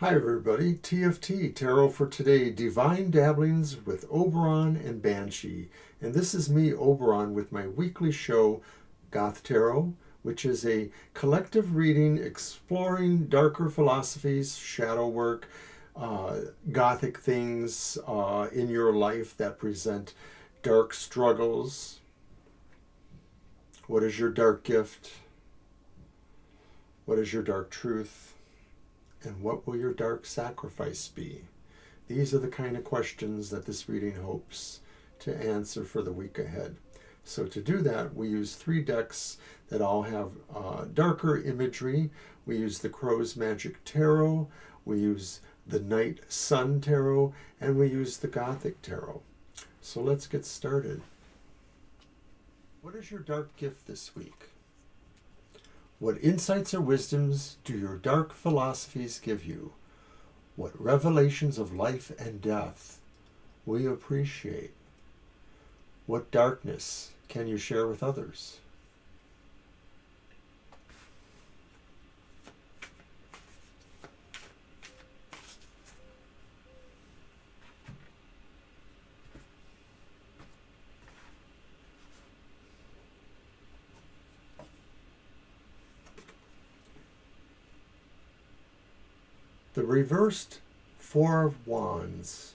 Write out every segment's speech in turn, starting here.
Hi everybody, TFT, Tarot for Today, Divine Dabblings with Oberon and Banshee. And this is me, Oberon, with my weekly show, Goth Tarot, which is a collective reading exploring darker philosophies, shadow work, Gothic things in your life that present dark struggles. What is your dark gift? What is your dark truth? And what will your dark sacrifice be? These are the kind of questions that this reading hopes to answer for the week ahead. So to do that, we use 3 decks that all have darker imagery. We use the Crow's Magic Tarot, we use the Night Sun Tarot, and we use the Gothic Tarot. So let's get started. What is your dark gift this week? What insights or wisdoms do your dark philosophies give you? What revelations of life and death will you appreciate? What darkness can you share with others? The reversed 4 of Wands,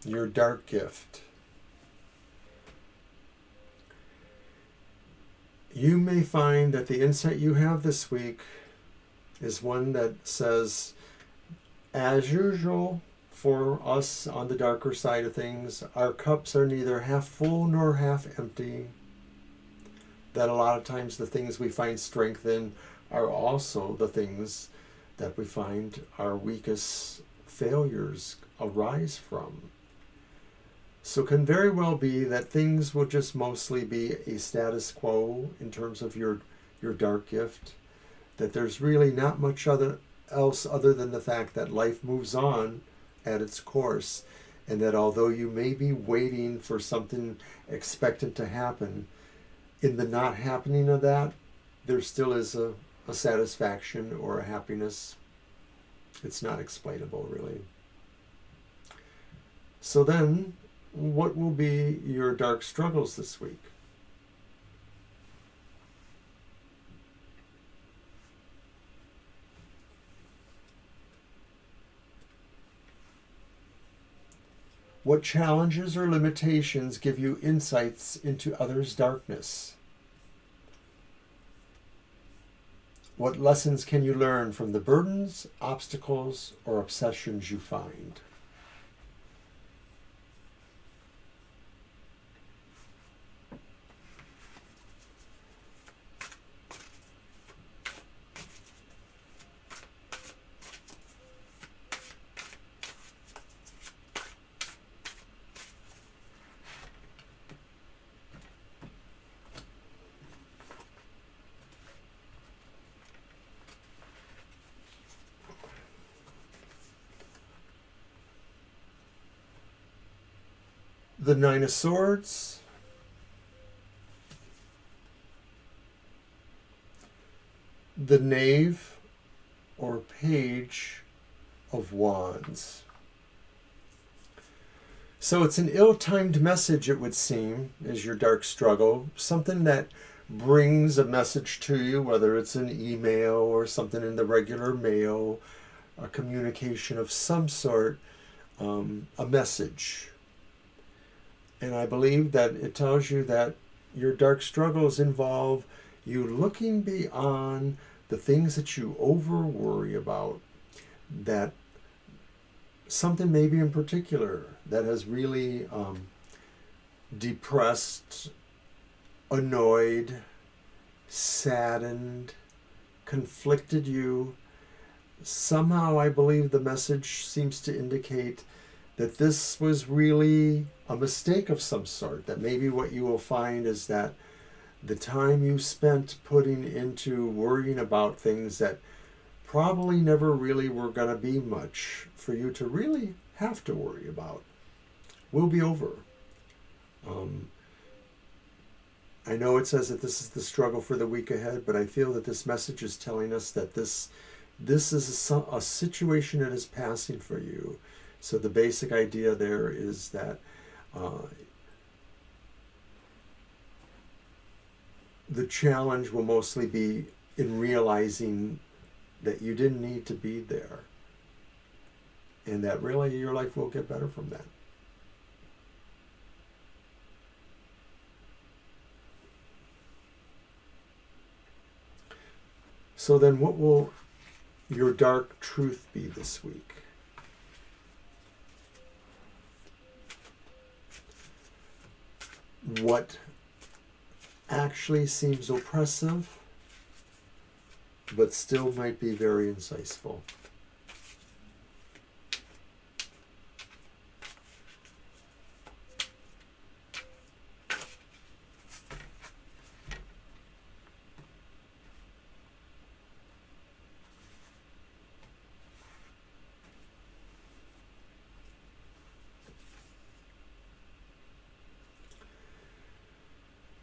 your dark gift. You may find that the insight you have this week is one that says, as usual for us on the darker side of things, our cups are neither half full nor half empty. That a lot of times the things we find strength in are also the things that we find our weakest failures arise from. So it can very well be that things will just mostly be a status quo in terms of your dark gift, that there's really not much else other than the fact that life moves on at its course, and that although you may be waiting for something expected to happen, in the not happening of that, there still is a satisfaction or a happiness. It's not explainable, really. So then, what will be your dark struggles this week? What challenges or limitations give you insights into others' darkness? What lessons can you learn from the burdens, obstacles, or obsessions you find? The 9 of Swords, the Knave or Page of Wands. So it's an ill-timed message, it would seem, is your dark struggle. Something that brings a message to you, whether it's an email or something in the regular mail, a communication of some sort, a message. And I believe that it tells you that your dark struggles involve you looking beyond the things that you over worry about, that something maybe in particular that has really depressed, annoyed, saddened, conflicted you. Somehow I believe the message seems to indicate that this was really a mistake of some sort, that maybe what you will find is that the time you spent putting into worrying about things that probably never really were going to be much for you to really have to worry about will be over. I know it says that this is the struggle for the week ahead, but I feel that this message is telling us that this This is a situation that is passing for you. So the basic idea there is that the challenge will mostly be in realizing that you didn't need to be there, and that really your life will get better from that. So then what will your dark truth be this week? What actually seems oppressive, but still might be very insightful?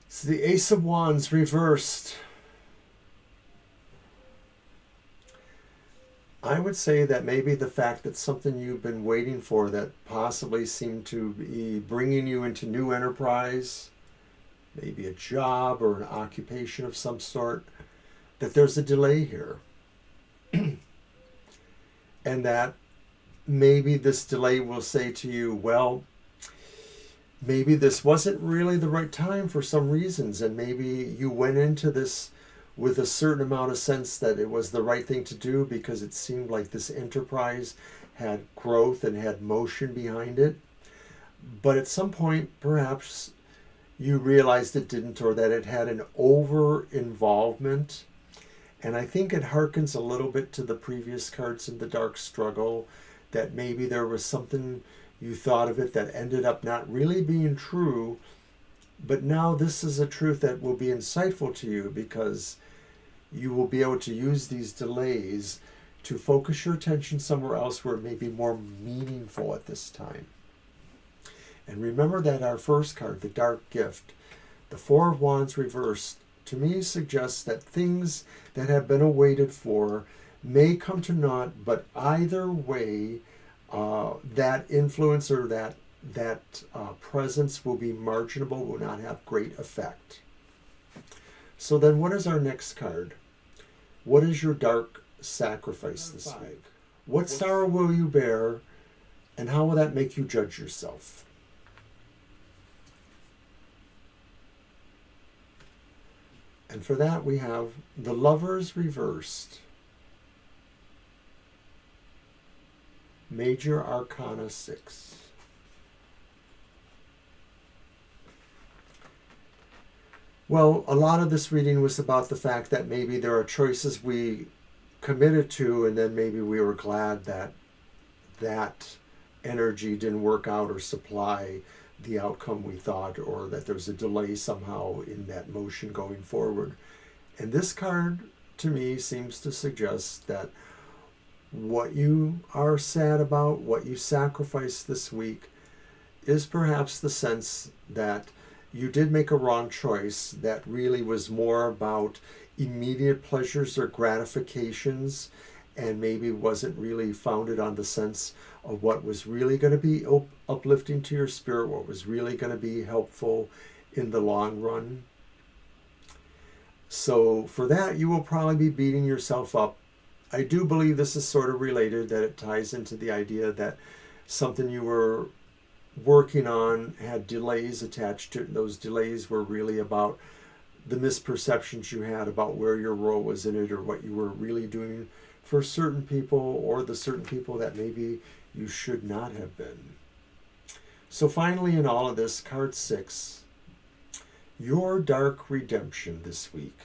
It's the Ace of Wands reversed. I would say that maybe the fact that something you've been waiting for that possibly seemed to be bringing you into new enterprise, maybe a job or an occupation of some sort, that there's a delay here. And that maybe this delay will say to you, well, maybe this wasn't really the right time for some reasons, and maybe you went into this with a certain amount of sense that it was the right thing to do because it seemed like this enterprise had growth and had motion behind it. But at some point, perhaps you realized it didn't, or that it had an over-involvement. And I think it harkens a little bit to the previous cards in the Dark Struggle, that maybe there was something you thought of it that ended up not really being true, but now this is a truth that will be insightful to you because you will be able to use these delays to focus your attention somewhere else where it may be more meaningful at this time. And remember that our first card, the Dark Gift, the Four of Wands reversed, to me suggests that things that have been awaited for may come to naught, but either way, that influence or that presence will be marginable, will not have great effect. So then what is our next card? What is your dark sacrifice this week? What sorrow will you bear, and how will that make you judge yourself? And for that we have the Lovers reversed. Major Arcana 6. Well, a lot of this reading was about the fact that maybe there are choices we committed to, and then maybe we were glad that that energy didn't work out or supply the outcome we thought, or that there's a delay somehow in that motion going forward. And this card, to me, seems to suggest that what you are sad about, what you sacrificed this week, is perhaps the sense that you did make a wrong choice that really was more about immediate pleasures or gratifications, and maybe wasn't really founded on the sense of what was really going to be uplifting to your spirit, what was really going to be helpful in the long run. So for that, you will probably be beating yourself up. I do believe this is sort of related, that it ties into the idea that something you were working on had delays attached to it. Those delays were really about the misperceptions you had about where your role was in it, or what you were really doing for certain people, or the certain people that maybe you should not have been. So finally, in all of this, card 6, your dark redemption this week.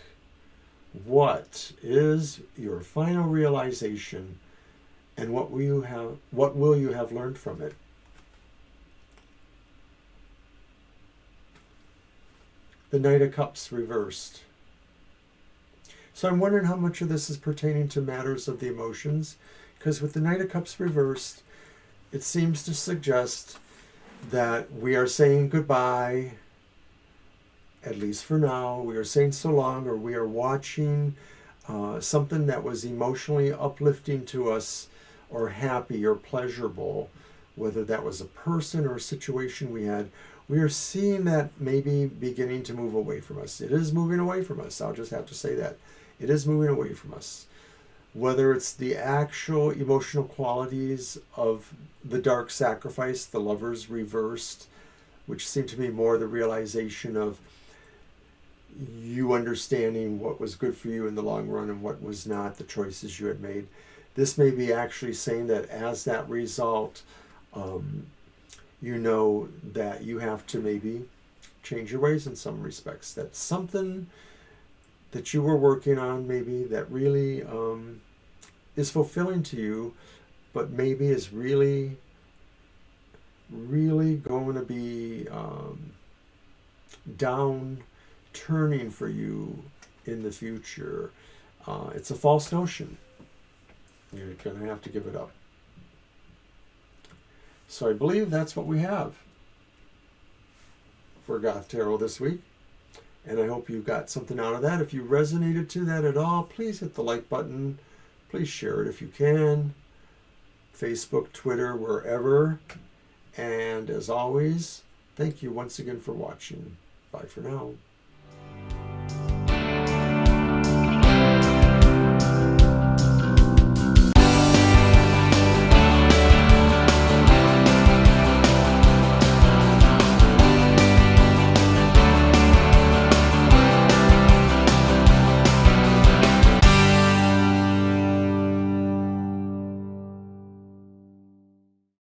What is your final realization, and what will you have learned from it? The Knight of Cups reversed. So I'm wondering how much of this is pertaining to matters of the emotions, because with the Knight of Cups reversed, it seems to suggest that we are saying goodbye, at least for now. We are saying so long, or we are watching something that was emotionally uplifting to us or happy or pleasurable, whether that was a person or a situation we had, we are seeing that maybe beginning to move away from us. It is moving away from us. I'll just have to say that. It is moving away from us. Whether it's the actual emotional qualities of the dark sacrifice, the lovers reversed, which seemed to be more the realization of you understanding what was good for you in the long run and what was not, the choices you had made. This may be actually saying that as that result, you know that you have to maybe change your ways in some respects. That something that you were working on maybe that really is fulfilling to you, but maybe is really, really going to be down turning for you in the future. It's a false notion. You're going to have to give it up. So I believe that's what we have for Goth Tarot this week. And I hope you got something out of that. If you resonated to that at all, please hit the like button. Please share it if you can. Facebook, Twitter, wherever. And as always, thank you once again for watching. Bye for now.